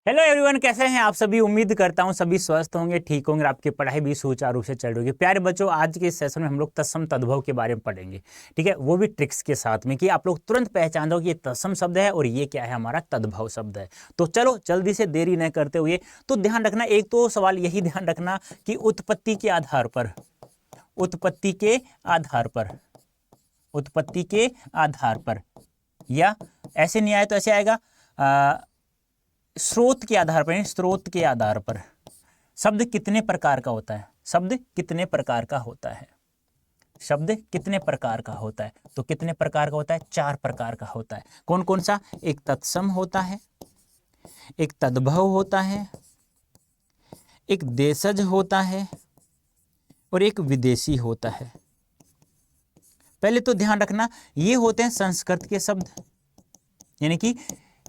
Hello everyone, कैसे हैं आप सभी। उम्मीद करता हूं सभी स्वस्थ होंगे, ठीक होंगे, आपकी पढ़ाई भी सुचारू रूप से चल रही होगी। प्यारे बच्चों, आज के इस सेशन में हम लोग तत्सम तद्भव के बारे में पढ़ेंगे, ठीक है। वो भी ट्रिक्स के साथ में कि आप लोग तुरंत पहचान दो कि ये तत्सम शब्द है और ये क्या है, हमारा तद्भव शब्द है। तो चलो जल्दी से देरी न करते हुए तो ध्यान रखना, एक तो सवाल यही ध्यान रखना कि उत्पत्ति के आधार पर, उत्पत्ति के आधार पर, उत्पत्ति के आधार पर, या ऐसे नहीं आए तो ऐसे आएगा स्रोत के आधार पर, स्रोत के आधार पर शब्द कितने प्रकार का होता है, शब्द कितने प्रकार का होता है, शब्द कितने प्रकार का होता है। तो कितने प्रकार का होता है, 4 प्रकार का होता है। कौन कौन सा, एक तत्सम होता है, एक तद्भव होता है, एक देशज होता है और एक विदेशी होता है। पहले तो ध्यान रखना, ये होते हैं संस्कृत के शब्द, यानी कि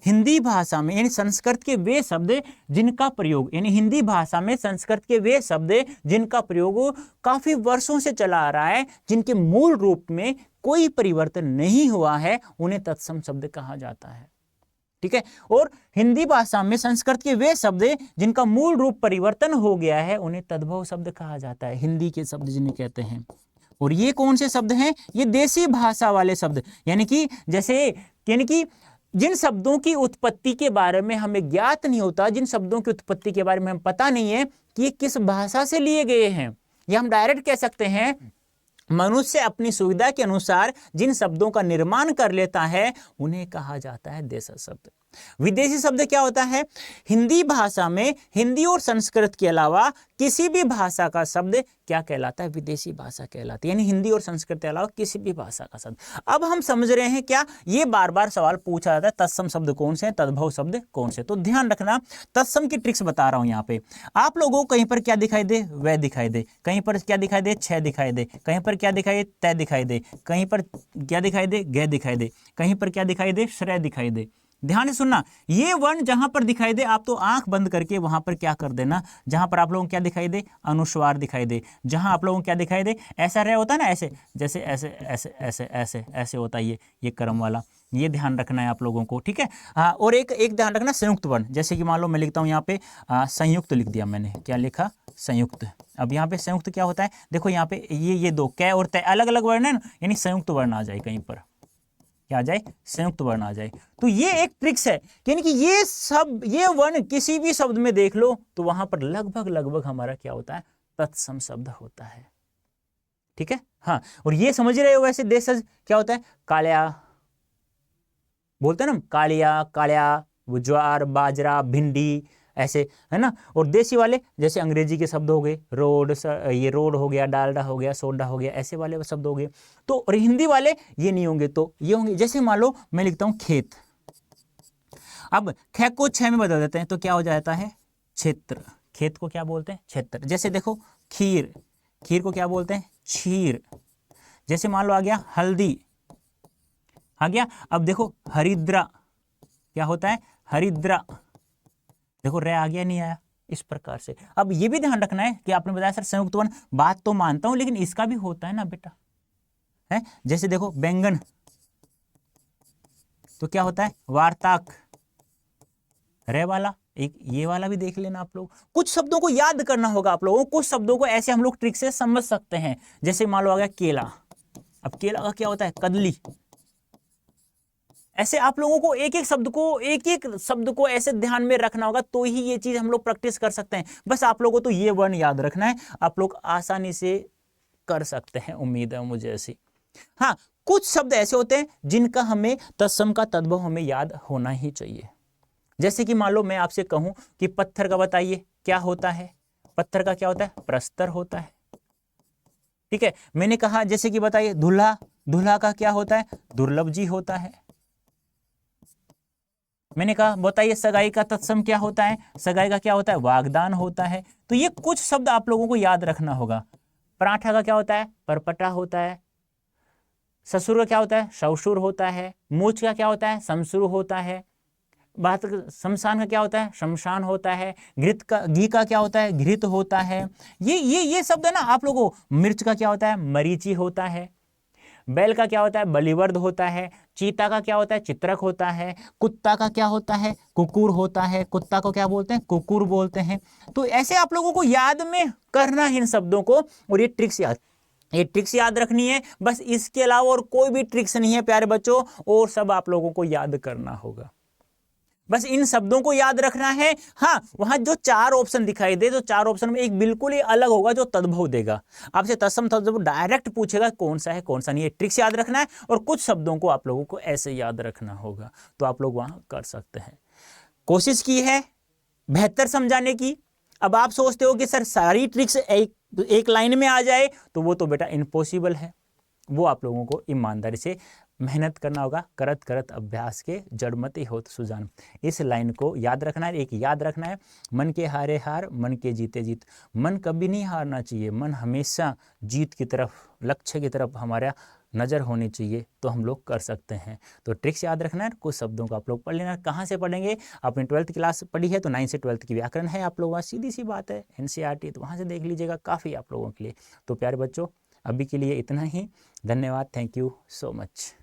हिंदी भाषा में, यानी संस्कृत के वे शब्द जिनका प्रयोग, यानी हिंदी भाषा में संस्कृत के वे शब्द जिनका प्रयोग काफी वर्षों से चला आ रहा है, जिनके मूल रूप में कोई परिवर्तन नहीं हुआ है, उन्हें तत्सम शब्द कहा जाता है, ठीक है। और हिंदी भाषा में संस्कृत के वे शब्द जिनका मूल रूप परिवर्तन हो गया है, उन्हें तद्भव शब्द कहा जाता है, हिंदी के शब्द जिन्हें कहते हैं। और ये कौन से शब्द हैं, ये देसी भाषा वाले शब्द, यानी कि जिन शब्दों की उत्पत्ति के बारे में हमें ज्ञात नहीं होता, जिन शब्दों की उत्पत्ति के बारे में हमें पता नहीं है कि ये किस भाषा से लिए गए हैं, या हम डायरेक्ट कह सकते हैं मनुष्य अपनी सुविधा के अनुसार जिन शब्दों का निर्माण कर लेता है, उन्हें कहा जाता है देशज शब्द। विदेशी शब्द क्या होता है, हिंदी भाषा में हिंदी और संस्कृत के अलावा किसी भी भाषा का शब्द क्या कहलाता है, विदेशी भाषा कहलाती है, यानी हिंदी और संस्कृत के अलावा किसी भी भाषा का शब्द। अब हम समझ रहे हैं क्या, ये बार बार सवाल पूछा जाता है तत्सम शब्द कौन से हैं, तद्भव शब्द कौन से। तो ध्यान रखना, तत्सम की ट्रिक्स बता रहा हूं यहाँ पे। आप लोगों को कहीं पर क्या दिखाई दे, वह दिखाई दे, कहीं पर क्या दिखाई दे, छह दिखाई दे, कहीं पर क्या दिखाई दे, तय दिखाई दे, कहीं पर क्या दिखाई दे, गय दिखाई दे, कहीं पर क्या दिखाई दे, श्रेय दिखाई दे। ध्यान से सुनना, ये वर्ण जहां पर दिखाई दे आप तो आंख बंद करके वहां पर क्या कर देना, जहां पर आप लोगों को क्या दिखाई दे, अनुस्वार दिखाई दे, जहां आप लोगों को क्या दिखाई दे, ऐसा रह होता है ना, ऐसे जैसे ऐसे ऐसे ऐसे ऐसे ऐसे होता है, ये क्रम वाला, ये ध्यान रखना है आप लोगों को, ठीक है। हाँ, और एक ध्यान रखना, संयुक्त वर्ण, जैसे कि मान लो मैं लिखता हूं यहाँ पे संयुक्त लिख दिया मैंने, क्या लिखा, संयुक्त। अब यहाँ पे संयुक्त क्या होता है, देखो यहाँ पे ये दो कै और तय अलग अलग वर्ण है ना, यानी संयुक्त वर्ण आ जाए, कहीं पर क्या आ जाए, संयुक्त वर्ण आ जाए। तो ये एक ट्रिक्स है, यानी कि ये वर्ण किसी भी शब्द में देख लो तो वहां पर लगभग हमारा क्या होता है, तत्सम शब्द होता है, ठीक है। हाँ, और ये समझ रहे हो वैसे देशज क्या होता है, कालिया बोलते हैं ना, कालिया, ज्वार, बाजरा, भिंडी, ऐसे है ना। और देसी वाले जैसे अंग्रेजी के शब्द हो गए, रोड, ये रोड हो गया, डालडा हो गया, सोडा हो गया, ऐसे वाले शब्द हो गए। तो और हिंदी वाले ये नहीं होंगे तो ये होंगे, जैसे मान लो मैं लिखता हूं खेत, अब ख को छ में बदल देते हैं तो क्या हो जाता है, क्षेत्र। खेत को क्या बोलते हैं, क्षेत्र। जैसे देखो खीर, खीर को क्या बोलते हैं, क्षीर। जैसे मान लो आ गया हल्दी, आ गया। अब देखो हरिद्रा, क्या होता है, हरिद्रा। देखो रे आ गया, नहीं आया, इस प्रकार से। अब ये भी ध्यान रखना है कि आपने बताया सर संयुक्त वर्ण, बात तो मानता हूं लेकिन इसका भी होता है ना बेटा, है। जैसे देखो बैंगन, तो क्या होता है, वार्ताक, रे वाला, एक ये वाला भी देख लेना आप लोग। कुछ शब्दों को याद करना होगा आप लोगों को, कुछ शब्दों को ऐसे हम लोग ट्रिक से समझ सकते हैं। जैसे मान लो आ गया केला, अब केला का क्या होता है, कदली। ऐसे आप लोगों को एक एक शब्द को ऐसे ध्यान में रखना होगा, तो ही ये चीज हम लोग प्रैक्टिस कर सकते हैं। बस आप लोगों को तो ये वर्ण याद रखना है, आप लोग आसानी से कर सकते हैं, उम्मीद है मुझे ऐसी। हाँ, कुछ शब्द ऐसे होते हैं जिनका हमें तत्सम का तद्भव हमें याद होना ही चाहिए। जैसे कि मान लो मैं आपसे कहूं कि पत्थर का बताइए क्या होता है, पत्थर का क्या होता है, प्रस्तर होता है, ठीक है। मैंने कहा जैसे कि बताइए दूल्हा, दूल्हा का क्या होता है, दुर्लभ जी होता है। मैंने कहा बताइए सगाई का तत्सम क्या होता है, सगाई का क्या होता है, वागदान होता है। तो ये कुछ शब्द आप लोगों को याद रखना होगा। पराठा का क्या होता है, परपटा होता है। ससुर का क्या होता है, ससुर होता है। मूछ का क्या होता है, समसुर होता है। बात शमशान का क्या होता है, शमशान होता है। घी का क्या होता है, घृत होता है। ये शब्द है ना आप लोगों को। मिर्च का क्या होता है, मरीची होता है। बैल का क्या होता है, बलिवर्ध होता है। चीता का क्या होता है, चित्रक होता है। कुत्ता का क्या होता है, कुकुर होता है। कुत्ता को क्या बोलते हैं, कुकुर बोलते हैं। तो ऐसे आप लोगों को याद में करना है इन शब्दों को, और ये ट्रिक्स याद रखनी है बस, इसके अलावा और कोई भी ट्रिक्स नहीं है प्यारे बच्चों, और सब आप लोगों को याद करना होगा। बस इन शब्दों को याद रखना है। हाँ, वहां जो 4 ऑप्शन दिखाई दे, तो 4 ऑप्शन में एक बिल्कुल ही अलग होगा जो तद्भव देगा। आपसे तत्सम तद्भव डायरेक्ट पूछेगा कौन सा है कौन सा नहीं है। ट्रिक्स याद रखना है, और कुछ शब्दों को आप लोगों को ऐसे याद रखना होगा, तो आप लोग वहां कर सकते हैं। कोशिश की है बेहतर समझाने की। अब आप सोचते हो कि सर सारी ट्रिक्स एक लाइन में आ जाए, तो वो तो बेटा इम्पॉसिबल है। वो आप लोगों को ईमानदारी से मेहनत करना होगा। करत करत अभ्यास के जड़मति होत सुजान, इस लाइन को याद रखना है। एक याद रखना है, मन के हारे हार, मन के जीते जीत। मन कभी नहीं हारना चाहिए, मन हमेशा जीत की तरफ, लक्ष्य की तरफ हमारा नज़र होनी चाहिए, तो हम लोग कर सकते हैं। तो ट्रिक्स याद रखना है, कुछ शब्दों को आप लोग पढ़ लेना। कहाँ से पढ़ेंगे, आपने 12th क्लास पढ़ी है तो 9 से 12th की व्याकरण है आप लोगों का, सीधी सी बात है, NCERT, तो वहाँ से देख लीजिएगा, काफ़ी आप लोगों के लिए। तो प्यारे बच्चों, अभी के लिए इतना ही। धन्यवाद, थैंक यू सो मच।